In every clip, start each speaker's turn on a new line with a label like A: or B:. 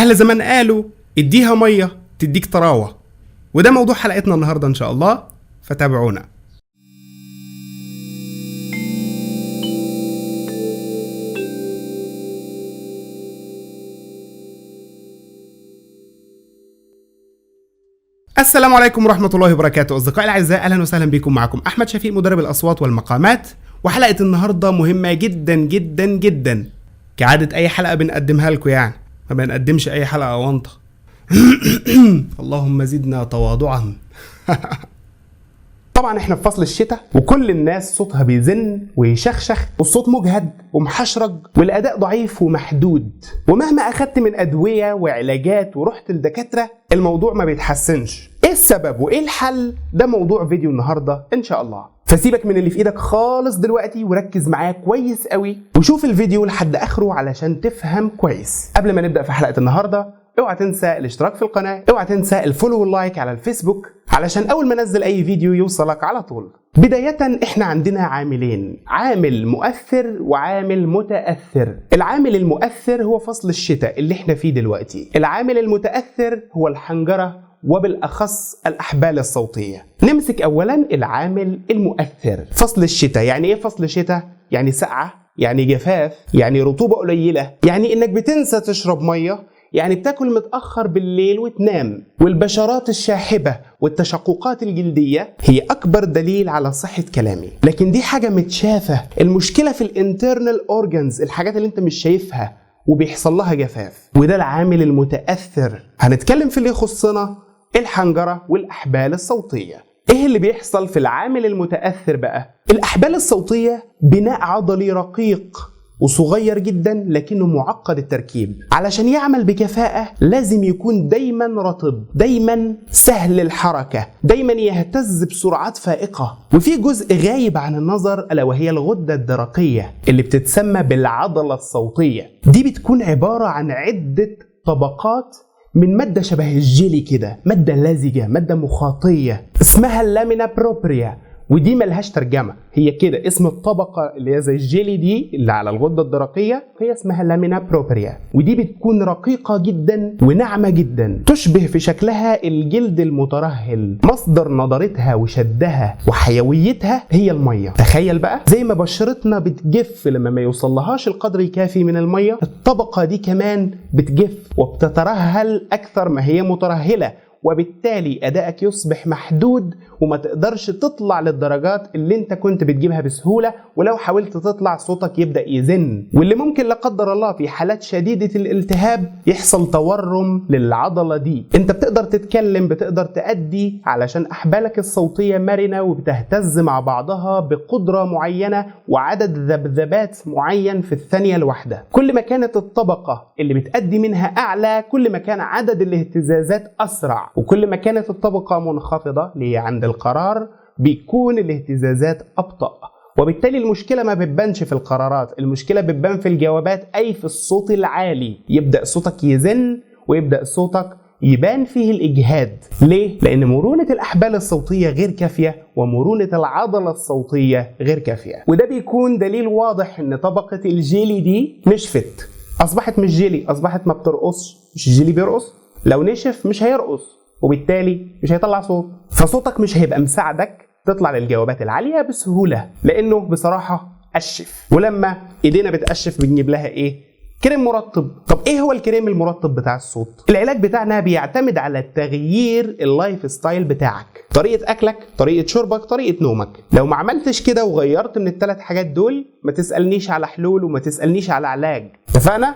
A: أهل زمان قالوا اديها مية تديك طراوة، وده موضوع حلقتنا النهاردة إن شاء الله، فتابعونا. السلام عليكم ورحمة الله وبركاته. أصدقائي الأعزاء، أهلا وسهلا بكم. معكم أحمد شفيق، مدرب الأصوات والمقامات، وحلقة النهاردة مهمة جدا جدا جدا. كعادة أي حلقة بنقدمها لكم، يعني ما بنقدمش أي حلقة وانطة. اللهم زدنا تواضعا. طبعا احنا في فصل الشتاء، وكل الناس صوتها بيزن ويشخشخ، والصوت مجهد ومحشرج، والاداء ضعيف ومحدود، ومهما اخدت من ادويه وعلاجات ورحت لدكاتره الموضوع ما بيتحسنش. ايه السبب وايه الحل؟ ده موضوع فيديو النهارده ان شاء الله. فسيبك من اللي في ايدك خالص دلوقتي وركز معايا كويس قوي، وشوف الفيديو لحد اخره علشان تفهم كويس. قبل ما نبدا في حلقه النهارده، اوعى تنسى الاشتراك في القناه، اوعى تنسى الفولو واللايك على الفيسبوك علشان اول ما انزل اي فيديو يوصلك على طول. بدايه احنا عندنا عاملين، عامل مؤثر وعامل متاثر. العامل المؤثر هو فصل الشتاء اللي احنا فيه دلوقتي. العامل المتاثر هو الحنجره، وبالاخص الاحبال الصوتيه. نمسك اولا العامل المؤثر. فصل الشتاء يعني ايه؟ فصل الشتاء يعني سقعه، يعني جفاف، يعني رطوبه قليله، يعني انك بتنسى تشرب ميه، يعني بتاكل متأخر بالليل وتنام، والبشرات الشاحبة والتشققات الجلدية هي أكبر دليل على صحة كلامي. لكن دي حاجة متشافة. المشكلة في الانترنال اورجنز، الحاجات اللي انت مش شايفها وبيحصل لها جفاف، وده العامل المتأثر. هنتكلم في اللي يخصنا الحنجرة والأحبال الصوتية. ايه اللي بيحصل في العامل المتأثر بقى؟ الأحبال الصوتية بناء عضلي رقيق وصغير جدا لكنه معقد التركيب. علشان يعمل بكفاءة لازم يكون دايما رطب، دايما سهل الحركة، دايما يهتز بسرعات فائقة. وفي جزء غايب عن النظر ألا وهي الغدة الدرقية اللي بتتسمى بالعضلة الصوتية. دي بتكون عبارة عن عدة طبقات من مادة شبه الجيلي كده، مادة لزجة، مادة مخاطية اسمها اللامينا بروبريا، ودي ملهاش ترجمة، هي كده اسم الطبقة اللي هي زي الجيلي دي اللي على الغدة الدرقية، هي اسمها لامينا بروبريا. ودي بتكون رقيقة جدا وناعمة جدا، تشبه في شكلها الجلد المترهل. مصدر نضارتها وشدها وحيويتها هي المية. تخيل بقى، زي ما بشرتنا بتجف لما ما يوصلهاش القدر الكافي من المية، الطبقة دي كمان بتجف وبتترهل أكثر ما هي مترهلة، وبالتالي أدائك يصبح محدود وما تقدرش تطلع للدرجات اللي انت كنت بتجيبها بسهولة، ولو حاولت تطلع صوتك يبدأ يزن، واللي ممكن لا قدر الله في حالات شديدة الالتهاب يحصل تورم للعضلة دي. انت بتقدر تتكلم، بتقدر تأدي علشان أحبالك الصوتية مرنة وبتهتز مع بعضها بقدرة معينة وعدد ذبذبات معين في الثانية الواحدة. كل ما كانت الطبقة اللي بتأدي منها أعلى كل ما كان عدد الاهتزازات أسرع، وكل ما كانت الطبقة منخفضة اللي هي عند القرار بيكون الاهتزازات أبطأ. وبالتالي المشكلة ما بتبانش في القرارات، المشكلة بتبان في الجوابات، أي في الصوت العالي. يبدأ صوتك يزن ويبدأ صوتك يبان فيه الإجهاد. ليه؟ لأن مرونة الأحبال الصوتية غير كافية، ومرونة العضلة الصوتية غير كافية. وده بيكون دليل واضح إن طبقة الجيلي دي نشفت، أصبحت مش جيلي، أصبحت ما بترقصش. مش الجيلي بيرقص؟ لو نشف مش هيرقص، وبالتالي مش هيطلع صوت، فصوتك مش هيبقى مساعدك تطلع للجوابات العالية بسهولة، لأنه بصراحة قشف. ولما إيدينا بتقشف بنجيب لها إيه؟ كريم مرطب. طب إيه هو الكريم المرطب بتاع الصوت؟ العلاج بتاعنا بيعتمد على تغيير اللايف ستايل بتاعك، طريقة أكلك، طريقة شربك، طريقة نومك. لو ما عملتش كده وغيرت من الثلاث حاجات دول ما تسألنيش على حلول وما تسألنيش على علاج. اتفقنا؟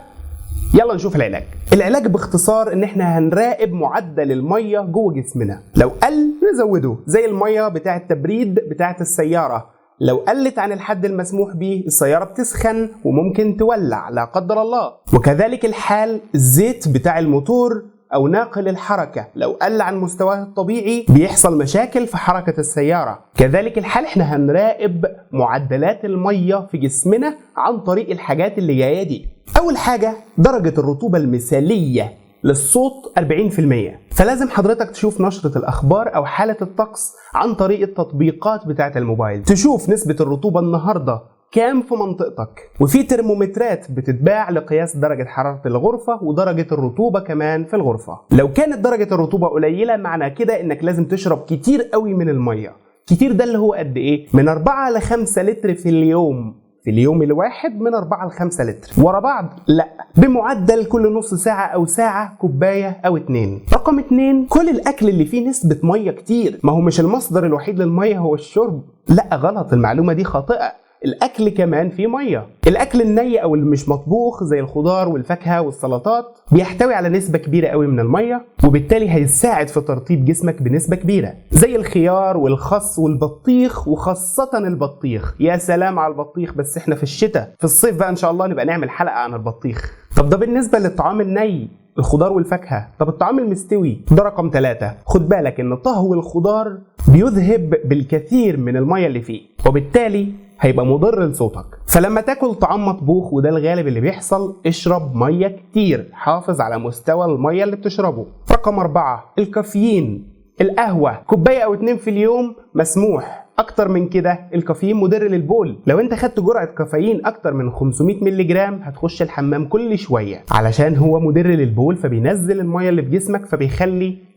A: يلا نشوف العلاج. العلاج باختصار ان احنا هنراقب معدل الميه جوه جسمنا. لو قل نزوده، زي الميه بتاعه التبريد بتاعه السياره، لو قلت عن الحد المسموح به السياره بتسخن وممكن تولع لا قدر الله. وكذلك الحال الزيت بتاع الموتور او ناقل الحركه، لو قل عن مستواه الطبيعي بيحصل مشاكل في حركه السياره. كذلك الحال احنا هنراقب معدلات الميه في جسمنا عن طريق الحاجات اللي جايه دي. اول حاجه درجه الرطوبه المثاليه للصوت 40%، فلازم حضرتك تشوف نشرة الأخبار أو حالة الطقس عن طريق التطبيقات بتاعة الموبايل، تشوف نسبة الرطوبة النهاردة كام في منطقتك. وفي ترمومترات بتتباع لقياس درجة حرارة الغرفة ودرجة الرطوبة كمان في الغرفة. لو كانت درجة الرطوبة قليلة معنى كده انك لازم تشرب كتير قوي من المية. كتير ده اللي هو قد ايه؟ من 4 ل 5 لتر في اليوم. في اليوم الواحد من 4 ل 5 لتر ورا بعض؟ لا، بمعدل كل نص ساعة أو ساعة كوباية أو 2. رقم 2، كل الأكل اللي فيه نسبة مية كتير. ما هو مش المصدر الوحيد للمية هو الشرب. لا غلط، المعلومة دي خاطئة. الاكل كمان فيه ميه. الاكل الني او اللي مش مطبوخ زي الخضار والفاكهه والسلطات بيحتوي على نسبه كبيره قوي من الميه، وبالتالي هيساعد في ترطيب جسمك بنسبه كبيره، زي الخيار والخس والبطيخ، وخاصه البطيخ. يا سلام على البطيخ، بس احنا في الشتاء. في الصيف بقى ان شاء الله نبقى نعمل حلقه عن البطيخ. طب ده بالنسبه للطعام الني، الخضار والفاكهه. طب الطعام المستوي ده رقم 3. خد بالك ان طهو الخضار بيذهب بالكثير من الميه اللي فيه، وبالتالي هيبقى مضر لصوتك. فلما تاكل طعام مطبوخ، وده الغالب اللي بيحصل، اشرب ميه كتير. حافظ على مستوى الميه اللي بتشربه. رقم 4، الكافيين. القهوه كوبايه او 2 في اليوم مسموح. اكتر من كده الكافيين مضر للبول. لو انت خدت جرعه كافيين اكتر من 500 مللي جرام هتخش الحمام كل شويه، علشان هو مضر للبول، فبينزل الميه اللي في جسمك،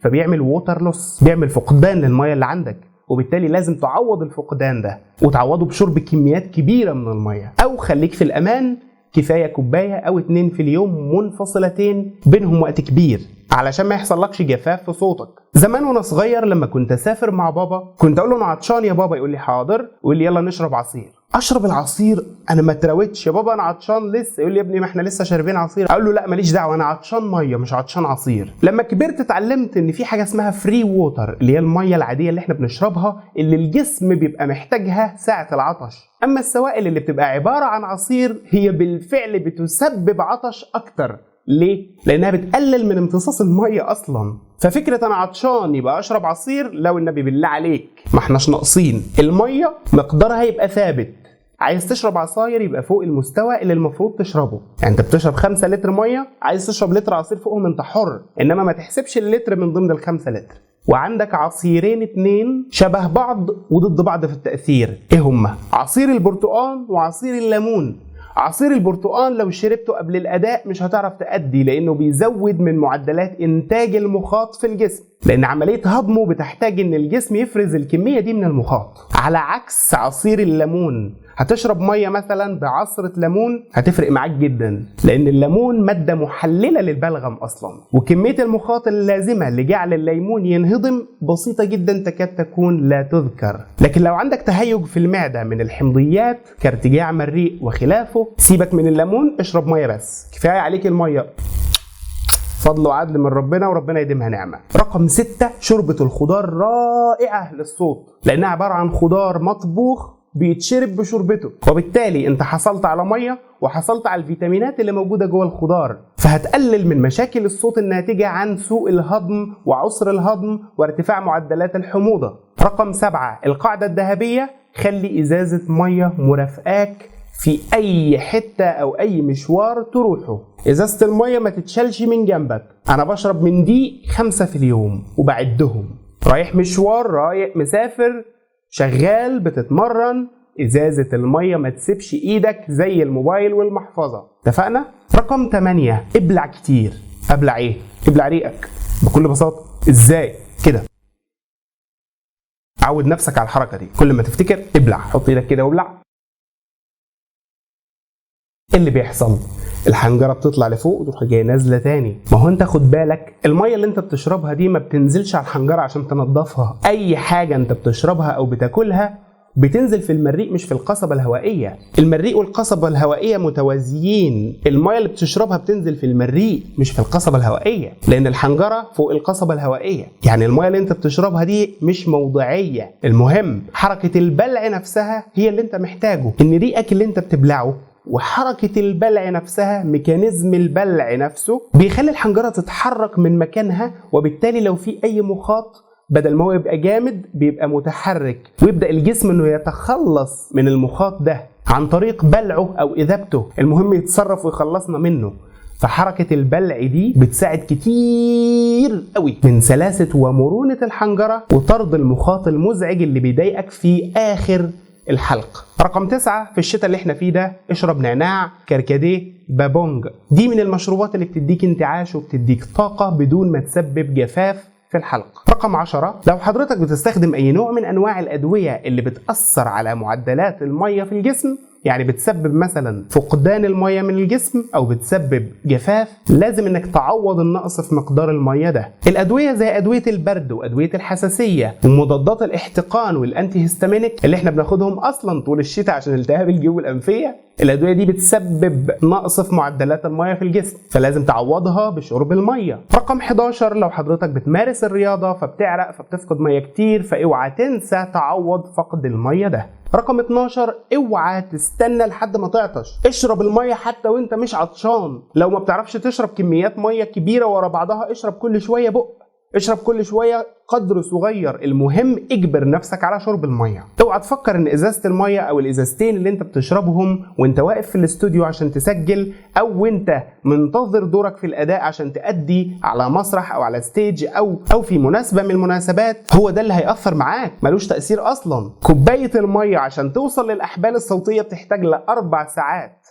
A: فبيعمل ووتر لوس، بيعمل فقدان للميه اللي عندك، وبالتالي لازم تعوض الفقدان ده، وتعوضه بشرب كميات كبيره من الميه. او خليك في الامان، كفايه كوبايه او 2 في اليوم منفصلتين بينهم وقت كبير، علشان ما يحصلكش جفاف في صوتك. زمان وانا صغير لما كنت اسافر مع بابا كنت اقول له انا عطشان يا بابا، يقول لي حاضر، ويقول لي يلا نشرب عصير. اشرب العصير، انا ما اتراوتش، يا بابا انا عطشان لسه. يقول لي يا ابني ما احنا لسه شاربين عصير. اقول له لا ماليش دعوه، انا عطشان ميه مش عطشان عصير. لما كبرت اتعلمت ان في حاجه اسمها فري ووتر، اللي هي الميه العاديه اللي احنا بنشربها، اللي الجسم بيبقى محتاجها ساعه العطش. اما السوائل اللي بتبقى عباره عن عصير هي بالفعل بتسبب عطش اكتر. ليه؟ لانها بتقلل من امتصاص الميه اصلا. ففكره انا عطشان يبقى اشرب عصير، لو النبي بالله عليك ما احناش ناقصين. الميه مقدارها يبقى ثابت. عايز تشرب عصاير يبقى فوق المستوى اللي المفروض تشربه. يعني انت بتشرب 5 لتر ميه، عايز تشرب لتر عصير فوقهم انت حر، انما ما تحسبش اللتر من ضمن ال5 لتر. وعندك عصيرين 2 شبه بعض وضد بعض في التأثير. ايه هما؟ عصير البرتقال وعصير الليمون. عصير البرتقال لو شربته قبل الأداء مش هتعرف تأدي، لأنه بيزود من معدلات إنتاج المخاط في الجسم، لأن عملية هضمه بتحتاج إن الجسم يفرز الكمية دي من المخاط. على عكس عصير الليمون، هتشرب مية مثلا بعصرة ليمون هتفرق معاك جدا، لأن الليمون مادة محللة للبلغم أصلا، وكمية المخاط اللازمة لجعل الليمون ينهضم بسيطة جدا تكاد تكون لا تذكر. لكن لو عندك تهيج في المعدة من الحمضيات كارتجاع مريء وخلافه، سيبك من الليمون، اشرب مية بس، كفاية عليك المية، فضل وعدل من ربنا وربنا يديمها نعمة. رقم 6، شوربة الخضار رائعة للصوت، لأنها عبارة عن خضار مطبوخ بيتشرب بشوربته، وبالتالي انت حصلت على ميه وحصلت على الفيتامينات اللي موجوده جوه الخضار، فهتقلل من مشاكل الصوت الناتجه عن سوء الهضم وعسر الهضم وارتفاع معدلات الحموضه. رقم 7، القاعده الذهبيه، خلي ازازه ميه مرافقاك في اي حته او اي مشوار تروحه. ازازه الميه ما تتشالش من جنبك. انا بشرب من دي 5 في اليوم وبعدهم. رايح مشوار، رايح مسافر، شغال، بتتمرن، ازازة المية ما تسيبش ايدك زي الموبايل والمحفظة. اتفقنا؟ رقم 8، ابلع كتير. ابلع ايه؟ ابلع ريقك بكل بساطة. ازاي؟ كده. عود نفسك على الحركة دي، كل ما تفتكر ابلع، حط ايدك كده وابلع. ايه اللي بيحصل؟ الحنجره بتطلع لفوق وتروح جايه نازله تاني. ما هو انت خد بالك، الميه اللي انت بتشربها دي ما بتنزلش على الحنجره عشان تنضفها. اي حاجه انت بتشربها او بتاكلها بتنزل في المريء مش في القصبه الهوائيه. المريء والقصبه الهوائيه متوازيين. الميه اللي بتشربها بتنزل في المريء مش في القصبه الهوائيه، لان الحنجره فوق القصبه الهوائيه. يعني الميه اللي انت بتشربها دي مش موضعيه. المهم حركه البلع نفسها هي اللي انت محتاجه، ان ريقك اللي انت بتبلعه وحركة البلع نفسها، ميكانيزم البلع نفسه بيخلي الحنجرة تتحرك من مكانها، وبالتالي لو في أي مخاط بدل ما هو يبقى جامد بيبقى متحرك، ويبدأ الجسم إنه يتخلص من المخاط ده عن طريق بلعه أو إذابته، المهم يتصرف ويخلصنا منه. فحركة البلع دي بتساعد كتير قوي من سلاسة ومرونة الحنجرة وطرد المخاط المزعج اللي بيضايقك في آخر الحلق. رقم 9 في الشتاء اللي احنا فيه ده، اشرب نعناع كركديه بابونج. دي من المشروبات اللي بتديك انتعاش وبتديك طاقة بدون ما تسبب جفاف في الحلق. رقم 10 لو حضرتك بتستخدم اي نوع من انواع الادوية اللي بتأثر على معدلات المية في الجسم، يعني بتسبب مثلا فقدان المية من الجسم او بتسبب جفاف، لازم انك تعوض النقص في مقدار المية ده. الادوية زي ادوية البرد وادوية الحساسية ومضادات الاحتقان والانتي هيستامينيك اللي احنا بناخدهم اصلا طول الشتاء عشان التهاب الجيوب الانفية، الادوية دي بتسبب نقص في معدلات المية في الجسم، فلازم تعوضها بشرب المية. رقم 11 لو حضرتك بتمارس الرياضة فبتعرق فبتفقد مية كتير، فاوعى تنسى تعوض فقد المية ده. رقم 12 اوعى تستنى لحد ما تعطش، اشرب المية حتى وانت مش عطشان. لو ما بتعرفش تشرب كميات مية كبيرة ورا بعضها، اشرب كل شوية بق، اشرب كل شوية قدر صغير، المهم اجبر نفسك على شرب المية. اوعى تفكر ان ازازة المية او الازازتين اللي انت بتشربهم وانت واقف في الاستوديو عشان تسجل، او وانت منتظر دورك في الاداء عشان تأدي على مسرح او على ستيج او في مناسبة من المناسبات، هو ده اللي هيأثر معاك، ملوش تأثير اصلا. كوباية المية عشان توصل للاحبال الصوتية بتحتاج ل4 ساعات،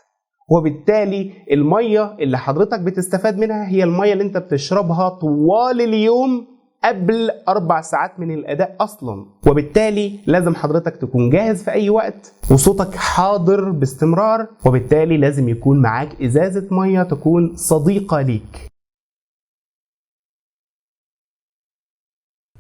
A: وبالتالي المية اللي حضرتك بتستفاد منها هي المية اللي انت بتشربها طوال اليوم قبل 4 ساعات من الأداء أصلا. وبالتالي لازم حضرتك تكون جاهز في أي وقت وصوتك حاضر باستمرار، وبالتالي لازم يكون معاك إزازة مية تكون صديقة ليك.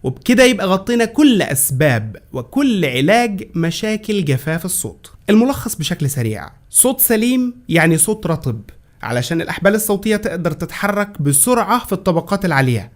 A: وبكده يبقى غطينا كل أسباب وكل علاج مشاكل جفاف الصوت. الملخص بشكل سريع: صوت سليم يعني صوت رطب، علشان الأحبال الصوتية تقدر تتحرك بسرعة في الطبقات العالية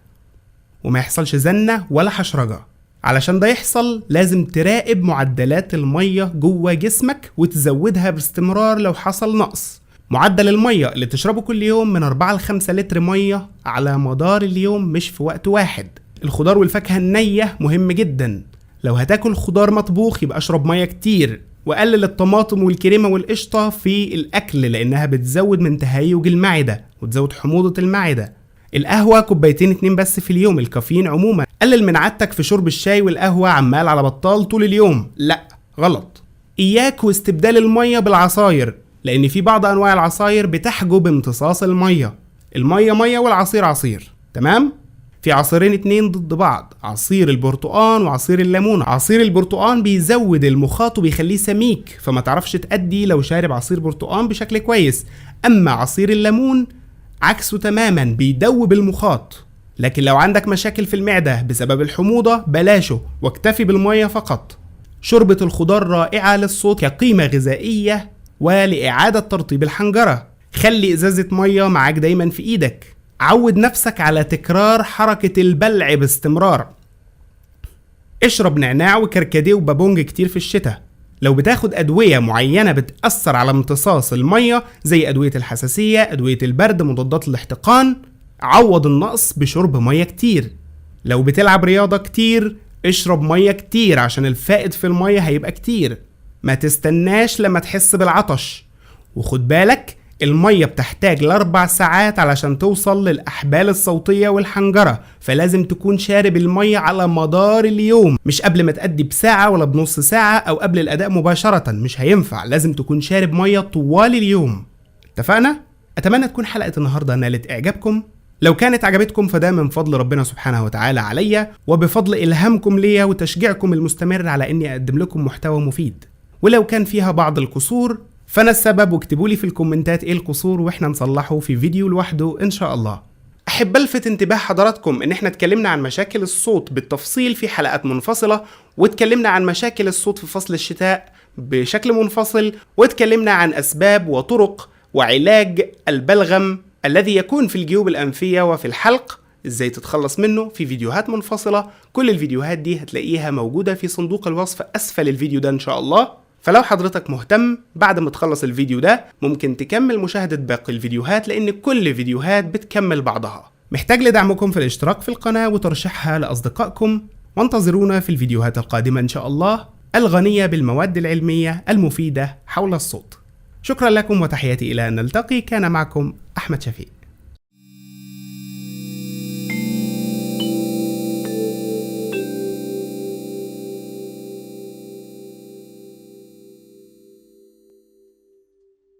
A: وما يحصلش زنة ولا حشرجة. علشان ده يحصل لازم تراقب معدلات المية جوه جسمك وتزودها باستمرار لو حصل نقص. معدل المية اللي تشربه كل يوم من 4 ل 5 لتر مية على مدار اليوم، مش في وقت واحد. الخضار والفاكهة النية مهم جدا، لو هتاكل خضار مطبوخ يبقى اشرب مية كتير، وقلل الطماطم والكريمة والقشطة في الأكل لأنها بتزود من تهيج المعدة وتزود حموضة المعدة. القهوة 2 بس في اليوم، الكافيين عموما. قلل من عادتك في شرب الشاي والقهوة عمال على بطال طول اليوم، لا غلط. إياك واستبدال المية بالعصاير، لأن في بعض أنواع العصاير بتحجب امتصاص المية. المية مية والعصير عصير، تمام؟ في عصيرين 2 ضد بعض، عصير البرتقان وعصير الليمون. عصير البرتقان بيزود المخاط وبيخليه سميك، فما تعرفش تأدي لو شارب عصير برتقان بشكل كويس. أما عصير الليمون عكسه تماما، بيدوب المخاط. لكن لو عندك مشاكل في المعدة بسبب الحموضة بلاشه، واكتفي بالمية فقط. شوربة الخضار رائعة للصوت كقيمة غذائية ولإعادة ترطيب الحنجرة. خلي إزازة مية معاك دايما في إيدك. عود نفسك على تكرار حركة البلع باستمرار. اشرب نعناع وكركديه وبابونج كتير في الشتاء. لو بتاخد أدوية معينة بتأثر على امتصاص المية زي أدوية الحساسية، أدوية البرد، مضادات الاحتقان، عوض النقص بشرب مية كتير. لو بتلعب رياضة كتير اشرب مية كتير عشان الفائد في المية هيبقى كتير. ما تستناش لما تحس بالعطش، وخد بالك المية بتحتاج ل4 ساعات علشان توصل للأحبال الصوتية والحنجرة، فلازم تكون شارب المية على مدار اليوم، مش قبل ما تأدي بساعة ولا بنص ساعة أو قبل الأداء مباشرة، مش هينفع. لازم تكون شارب مية طوال اليوم. اتفقنا؟ أتمنى تكون حلقة النهاردة نالت إعجابكم. لو كانت عجبتكم فده من فضل ربنا سبحانه وتعالى عليا، وبفضل إلهامكم ليا وتشجيعكم المستمر على إني أقدم لكم محتوى مفيد. ولو كان فيها بعض القصور فأنا السبب، واكتبوا لي في الكومنتات إيه القصور وإحنا نصلحه في فيديو لوحده إن شاء الله. أحب ألفت انتباه حضراتكم إن إحنا اتكلمنا عن مشاكل الصوت بالتفصيل في حلقات منفصلة، واتكلمنا عن مشاكل الصوت في فصل الشتاء بشكل منفصل، واتكلمنا عن أسباب وطرق وعلاج البلغم الذي يكون في الجيوب الأنفية وفي الحلق، إزاي تتخلص منه في فيديوهات منفصلة. كل الفيديوهات دي هتلاقيها موجودة في صندوق الوصف أسفل الفيديو ده إن شاء الله. فلو حضرتك مهتم بعد ما تخلص الفيديو ده ممكن تكمل مشاهدة باقي الفيديوهات، لأن كل فيديوهات بتكمل بعضها. محتاج لدعمكم في الاشتراك في القناة وترشيحها لأصدقائكم، وانتظرونا في الفيديوهات القادمة إن شاء الله الغنية بالمواد العلمية المفيدة حول الصوت. شكرا لكم وتحياتي إلى أن نلتقي. كان معكم أحمد شفيق.